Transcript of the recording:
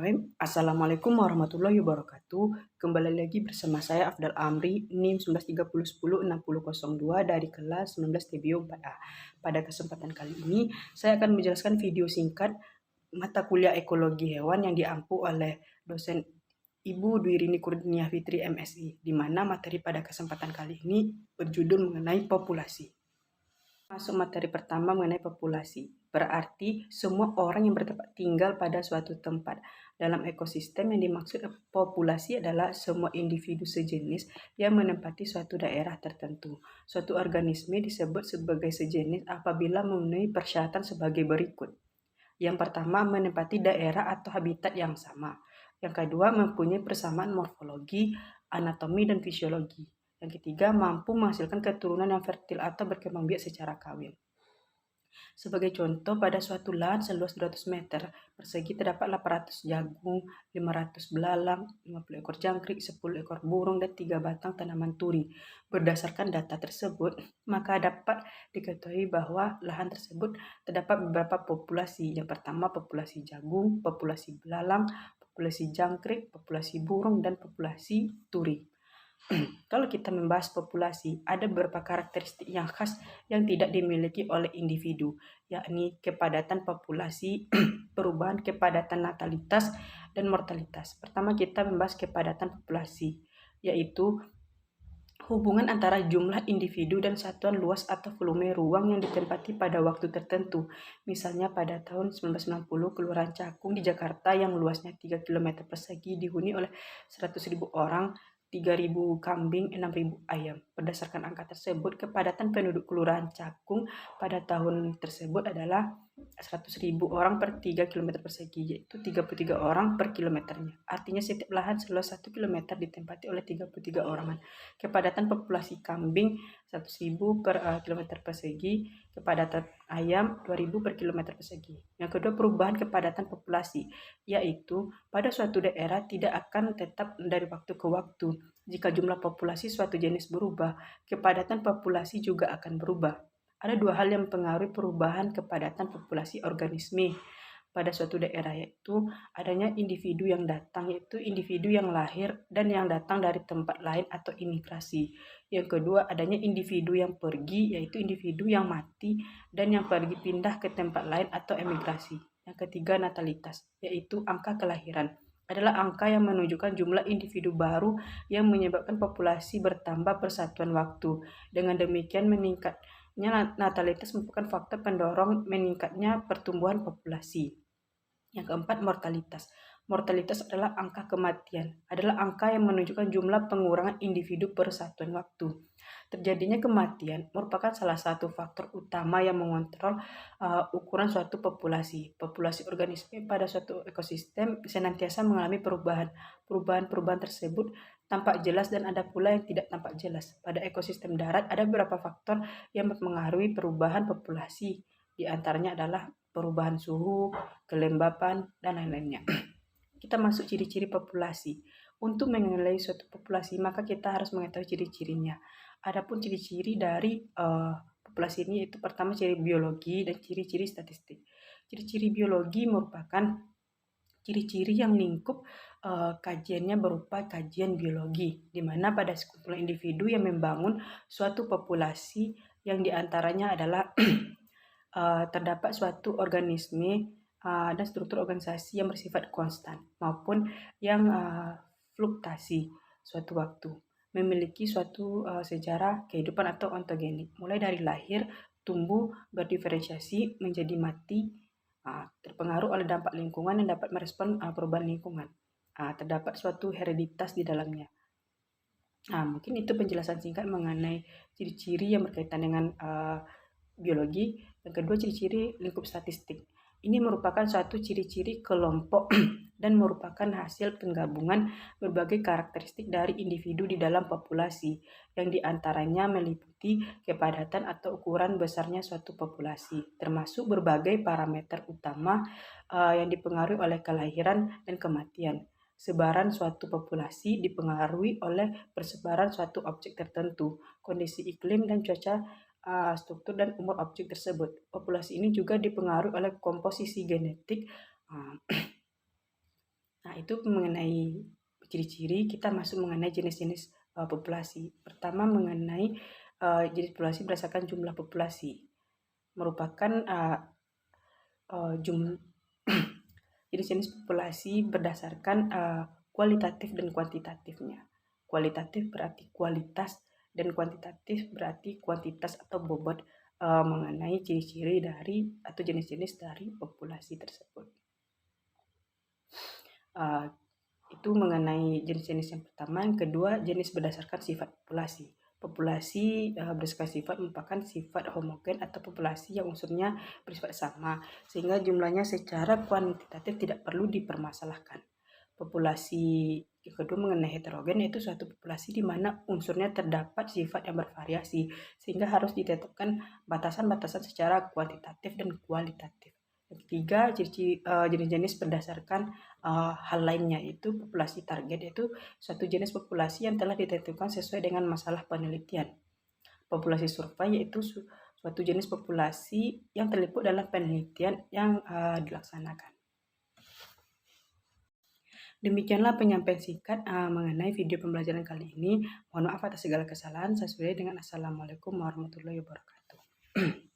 Bismillahirrahmanirrahim. Assalamualaikum warahmatullahi wabarakatuh. Kembali lagi bersama saya Afdal Amri, NIM 1930106002 dari kelas 19 TBO 4A. Pada kesempatan kali ini, saya akan menjelaskan video singkat mata kuliah ekologi hewan yang diampu oleh dosen Ibu Dwi Rini Kurnia Fitri MSI, di mana materi pada kesempatan kali ini berjudul mengenai populasi. Masuk materi pertama mengenai populasi. Berarti semua orang yang bertempat tinggal pada suatu tempat. Dalam ekosistem yang dimaksud populasi adalah semua individu sejenis yang menempati suatu daerah tertentu. Suatu organisme disebut sebagai sejenis apabila memenuhi persyaratan sebagai berikut. Yang pertama, menempati daerah atau habitat yang sama. Yang kedua, mempunyai persamaan morfologi, anatomi, dan fisiologi. Yang ketiga, mampu menghasilkan keturunan yang fertil atau berkembang biak secara kawin. Sebagai contoh, pada suatu lahan seluas 200 meter persegi terdapat 800 jagung, 500 belalang, 50 ekor jangkrik, 10 ekor burung, dan 3 batang tanaman turi. Berdasarkan data tersebut, maka dapat diketahui bahwa lahan tersebut terdapat beberapa populasi. Yang pertama, populasi jagung, populasi belalang, populasi jangkrik, populasi burung, dan populasi turi. Kalau kita membahas populasi, ada beberapa karakteristik yang khas yang tidak dimiliki oleh individu, yakni kepadatan populasi, perubahan kepadatan natalitas, dan mortalitas. Pertama kita membahas kepadatan populasi, yaitu hubungan antara jumlah individu dan satuan luas atau volume ruang yang ditempati pada waktu tertentu. Misalnya pada tahun 1990, Kelurahan Cakung di Jakarta yang luasnya 3 km persegi dihuni oleh 100.000 orang, 3.000 kambing, 6.000 ayam. Berdasarkan angka tersebut, kepadatan penduduk Kelurahan Cakung pada tahun tersebut adalah 100.000 orang per 3 km persegi, yaitu 33 orang per kilometernya. Artinya setiap lahan seluas 1 km ditempati oleh 33 orang. Kepadatan populasi kambing 100.000 per kilometer persegi, kepadatan ayam 2.000 per kilometer persegi. Yang kedua, perubahan kepadatan populasi, yaitu pada suatu daerah tidak akan tetap dari waktu ke waktu. Jika jumlah populasi suatu jenis berubah, kepadatan populasi juga akan berubah. Ada dua hal yang mempengaruhi perubahan kepadatan populasi organisme pada suatu daerah, yaitu adanya individu yang datang, yaitu individu yang lahir dan yang datang dari tempat lain atau imigrasi. Yang kedua, adanya individu yang pergi, yaitu individu yang mati dan yang pergi pindah ke tempat lain atau emigrasi. Yang ketiga, natalitas, yaitu angka kelahiran. Adalah angka yang menunjukkan jumlah individu baru yang menyebabkan populasi bertambah persatuan waktu. Dengan demikian natalitas merupakan faktor pendorong meningkatnya pertumbuhan populasi. Yang keempat, mortalitas. Mortalitas adalah angka kematian, adalah angka yang menunjukkan jumlah pengurangan individu per satuan waktu. Terjadinya kematian merupakan salah satu faktor utama yang mengontrol ukuran suatu populasi. Populasi organisme pada suatu ekosistem senantiasa mengalami perubahan. Perubahan-perubahan tersebut tampak jelas dan ada pula yang tidak tampak jelas. Pada ekosistem darat ada beberapa faktor yang mempengaruhi perubahan populasi. Di antaranya adalah perubahan suhu, kelembapan, dan lain-lainnya. Kita masuk ciri-ciri populasi. Untuk menilai suatu populasi, maka kita harus mengetahui ciri-cirinya. Adapun ciri-ciri dari populasi ini itu pertama ciri biologi dan ciri-ciri statistik. Ciri-ciri biologi merupakan ciri-ciri yang lingkup kajiannya berupa kajian biologi, di mana pada sekumpulan individu yang membangun suatu populasi yang diantaranya adalah terdapat suatu organisme dan struktur organisasi yang bersifat konstan maupun yang fluktuasi suatu waktu, memiliki suatu sejarah kehidupan atau ontogenik, mulai dari lahir, tumbuh, berdiferensiasi, menjadi mati, terpengaruh oleh dampak lingkungan yang dapat merespon perubahan lingkungan. Terdapat suatu hereditas di dalamnya. Mungkin itu penjelasan singkat mengenai ciri-ciri yang berkaitan dengan biologi. Yang kedua, ciri-ciri lingkup statistik. Ini merupakan suatu ciri-ciri kelompok dan merupakan hasil penggabungan berbagai karakteristik dari individu di dalam populasi, yang diantaranya meliputi kepadatan atau ukuran besarnya suatu populasi, termasuk berbagai parameter utama yang dipengaruhi oleh kelahiran dan kematian. Sebaran suatu populasi dipengaruhi oleh persebaran suatu objek tertentu, kondisi iklim dan cuaca, struktur dan umur objek tersebut. Populasi ini juga dipengaruhi oleh komposisi genetik Nah, itu mengenai ciri-ciri, kita masuk mengenai jenis-jenis populasi. Pertama mengenai jenis populasi berdasarkan jumlah populasi, merupakan jenis-jenis populasi berdasarkan kualitatif dan kuantitatifnya. Kualitatif berarti kualitas dan kuantitatif berarti kuantitas atau bobot mengenai ciri-ciri dari atau jenis-jenis dari populasi tersebut. Itu mengenai jenis-jenis yang pertama. Yang kedua, jenis berdasarkan sifat populasi. Populasi berdasarkan sifat merupakan sifat homogen atau populasi yang unsurnya bersifat sama, sehingga jumlahnya secara kuantitatif tidak perlu dipermasalahkan. Populasi yang kedua mengenai heterogen, yaitu suatu populasi di mana unsurnya terdapat sifat yang bervariasi, sehingga harus ditetapkan batasan-batasan secara kuantitatif dan kualitatif. Yang ketiga, jenis-jenis berdasarkan hal lainnya, yaitu populasi target, yaitu suatu jenis populasi yang telah ditentukan sesuai dengan masalah penelitian. Populasi survei yaitu suatu jenis populasi yang terliput dalam penelitian yang dilaksanakan. Demikianlah penyampaian singkat mengenai video pembelajaran kali ini. Mohon maaf atas segala kesalahan. Saya sudahi dengan Assalamualaikum warahmatullahi wabarakatuh.